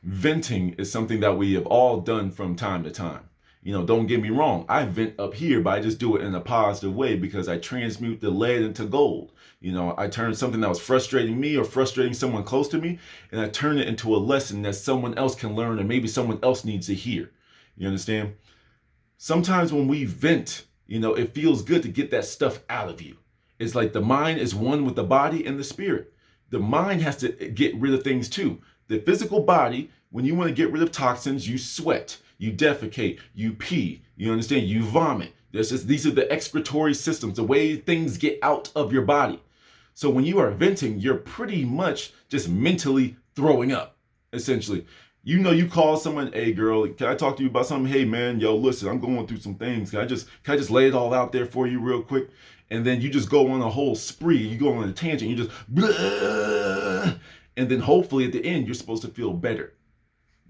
venting is something that we have all done from time to time. Don't get me wrong. I vent up here, but I just do it in a positive way because I transmute the lead into gold. I turn something that was frustrating me or frustrating someone close to me, and I turn it into a lesson that someone else can learn and maybe someone else needs to hear. You understand? Sometimes when we vent, it feels good to get that stuff out of you. It's like the mind is one with the body and the spirit. The mind has to get rid of things too. The physical body, when you want to get rid of toxins, you sweat, you defecate, you pee, you understand, you vomit. These are the excretory systems, the way things get out of your body. So when you are venting, you're pretty much just mentally throwing up, essentially. You call someone, hey girl, can I talk to you about something? Hey man, yo, listen, I'm going through some things. Can I just lay it all out there for you real quick? And then you just go on a whole spree. You go on a tangent. You just blah, and then hopefully at the end you're supposed to feel better.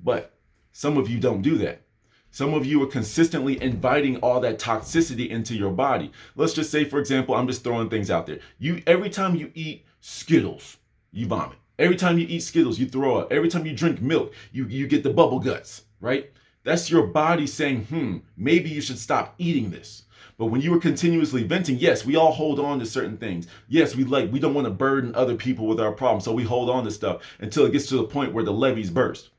But some of you don't do that. Some of you are consistently inviting all that toxicity into your body. Let's just say, for example, I'm just throwing things out there. Every time you eat Skittles, you vomit. Every time you eat Skittles, you throw up. Every time you drink milk, you get the bubble guts, right? That's your body saying, maybe you should stop eating this. But when you are continuously venting, yes, we all hold on to certain things. Yes, we don't want to burden other people with our problems. So we hold on to stuff until it gets to the point where the levees burst,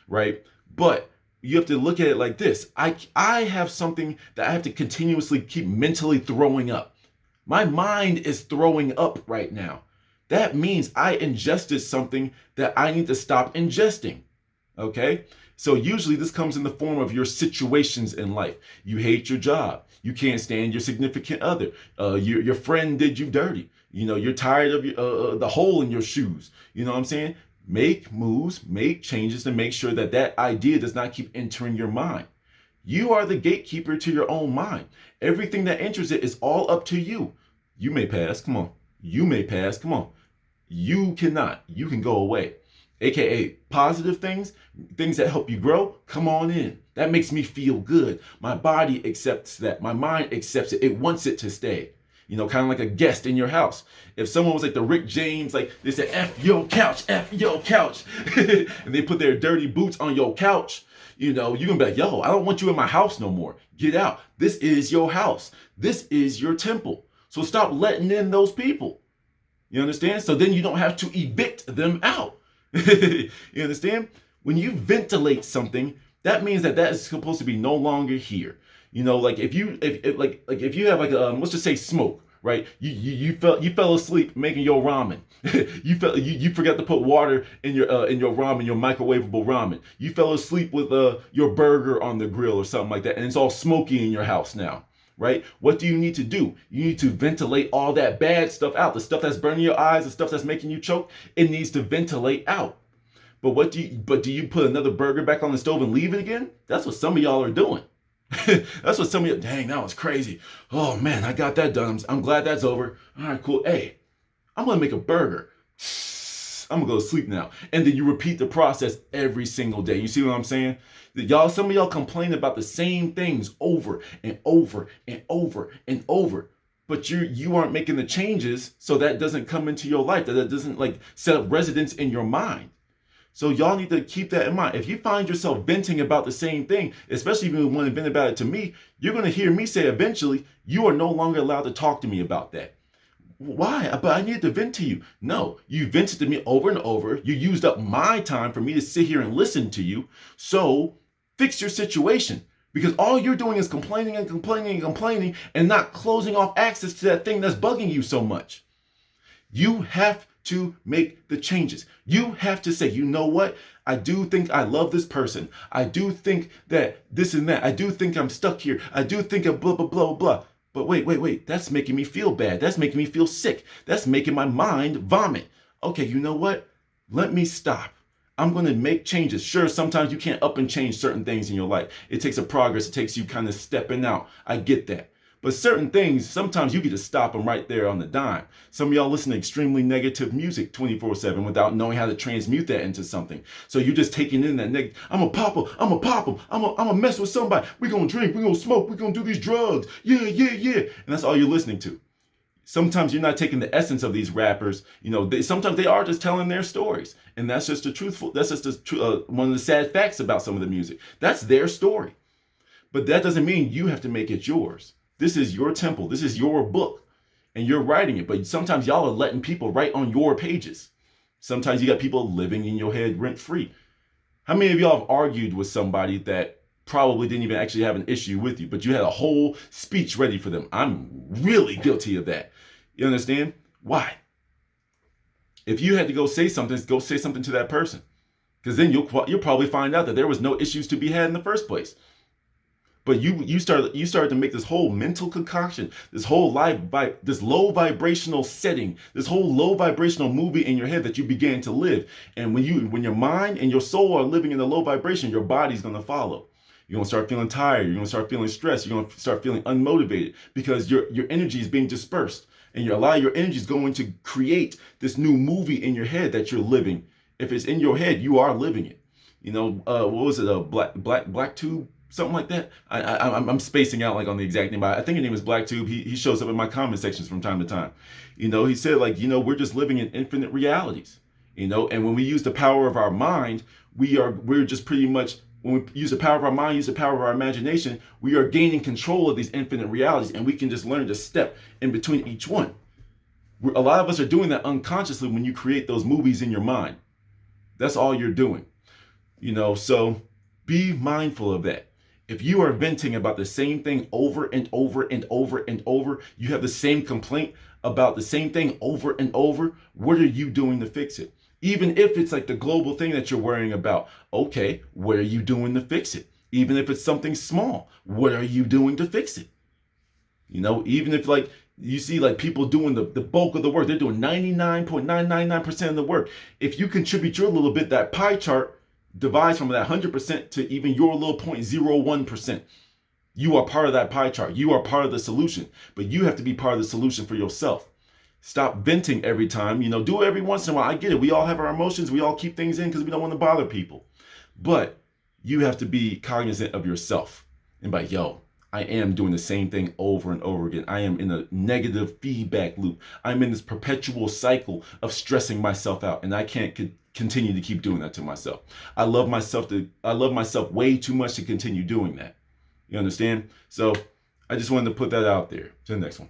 right? But you have to look at it like this. I have something that I have to continuously keep mentally throwing up. My mind is throwing up right now. That means I ingested something that I need to stop ingesting, okay? So usually this comes in the form of your situations in life. You hate your job. You can't stand your significant other. Your friend did you dirty. You're tired of the hole in your shoes. You know what I'm saying? Make moves, make changes to make sure that idea does not keep entering your mind. You are the gatekeeper to your own mind. Everything that enters it is all up to you. You may pass, come on. You may pass, come on. You cannot. You can go away. AKA positive things that help you grow, come on in. That makes me feel good. My body accepts that. My mind accepts it. It wants it to stay. Kind of like a guest in your house. If someone was like the Rick James, like they said, F your couch, and they put their dirty boots on your couch, you're gonna be like, yo, I don't want you in my house no more. Get out. This is your house. This is your temple. So stop letting in those people. You understand? So then you don't have to evict them out. You understand? When you ventilate something, that means that is supposed to be no longer here. Like if you have let's just say smoke, right? You fell asleep making your ramen. you forgot to put water in your ramen, your microwavable ramen. You fell asleep with your burger on the grill or something like that, and it's all smoky in your house now. Right? What do you need to do? You need to ventilate all that bad stuff out. The stuff that's burning your eyes, the stuff that's making you choke, it needs to ventilate out. But do you put another burger back on the stove and leave it again? That's what some of y'all are doing. That's what some of you, dang, that was crazy. Oh man, I got that done. I'm glad that's over. All right, cool. Hey, I'm gonna make a burger. I'm gonna go to sleep now. And then you repeat the process every single day. You see what I'm saying? Some of y'all complain about the same things over and over and over and over. But you aren't making the changes so that doesn't come into your life, that doesn't set up residence in your mind. So y'all need to keep that in mind. If you find yourself venting about the same thing, especially if you want to vent about it to me, you're going to hear me say eventually, you are no longer allowed to talk to me about that. Why? But I needed to vent to you. No, you vented to me over and over. You used up my time for me to sit here and listen to you. So fix your situation. Because all you're doing is complaining and complaining and complaining and not closing off access to that thing that's bugging you so much. You have to make the changes. You have to say, you know what? I do think I love this person. I do think that this and that. I do think I'm stuck here. I do think of blah, blah, blah, blah. But wait. That's making me feel bad. That's making me feel sick. That's making my mind vomit. Okay, you know what? Let me stop. I'm going to make changes. Sure, sometimes you can't up and change certain things in your life. It takes a progress. It takes you kind of stepping out. I get that. But certain things, sometimes you get to stop them right there on the dime. Some of y'all listen to extremely negative music 24/7 without knowing how to transmute that into something. So you're just taking in that negative. I'm a pop 'em. I'm a mess with somebody. We're going to drink. We're going to smoke. We're going to do these drugs. Yeah. And that's all you're listening to. Sometimes you're not taking the essence of these rappers. Sometimes they are just telling their stories, and that's just one of the sad facts about some of the music. That's their story, but that doesn't mean you have to make it yours. This is your temple. This is your book, and you're writing it. But sometimes y'all are letting people write on your pages. Sometimes you got people living in your head rent free. How many of y'all have argued with somebody that probably didn't even actually have an issue with you, but you had a whole speech ready for them? I'm really guilty of that. You understand? Why? If you had to go say something to that person, because then you'll probably find out that there was no issues to be had in the first place. But you started to make this whole mental concoction, this low vibrational setting, this whole low vibrational movie in your head that you began to live. And when your mind and your soul are living in the low vibration, your body's gonna follow. You're gonna start feeling tired. You're gonna start feeling stressed. You're gonna start feeling unmotivated because your energy is being dispersed, and a lot of your energy is going to create this new movie in your head that you're living. If it's in your head, you are living it. What was it? Black Tube, something like that. I'm spacing out like on the exact name, but I think his name is Black Tube. He shows up in my comment sections from time to time. He said we're just living in infinite realities. And when we use the power of our mind, we're just pretty much. When we use the power of our mind, use the power of our imagination, we are gaining control of these infinite realities, and we can just learn to step in between each one. A lot of us are doing that unconsciously when you create those movies in your mind. That's all you're doing. So be mindful of that. If you are venting about the same thing over and over and over and over, you have the same complaint about the same thing over and over, what are you doing to fix it? Even if it's like the global thing that you're worrying about, okay, what are you doing to fix it? Even if it's something small, what are you doing to fix it? Even if you see people doing the bulk of the work, they're doing 99.999% of the work. If you contribute your little bit, that pie chart divides from that 100% to even your little 0.01%. You are part of that pie chart. You are part of the solution, but you have to be part of the solution for yourself. Stop venting every time. Do it every once in a while. I get it. We all have our emotions. We all keep things in because we don't want to bother people. But you have to be cognizant of yourself and I am doing the same thing over and over again. I am in a negative feedback loop. I'm in this perpetual cycle of stressing myself out, and I can't continue to keep doing that to myself. I love myself way too much to continue doing that. You understand? So I just wanted to put that out there. To the next one.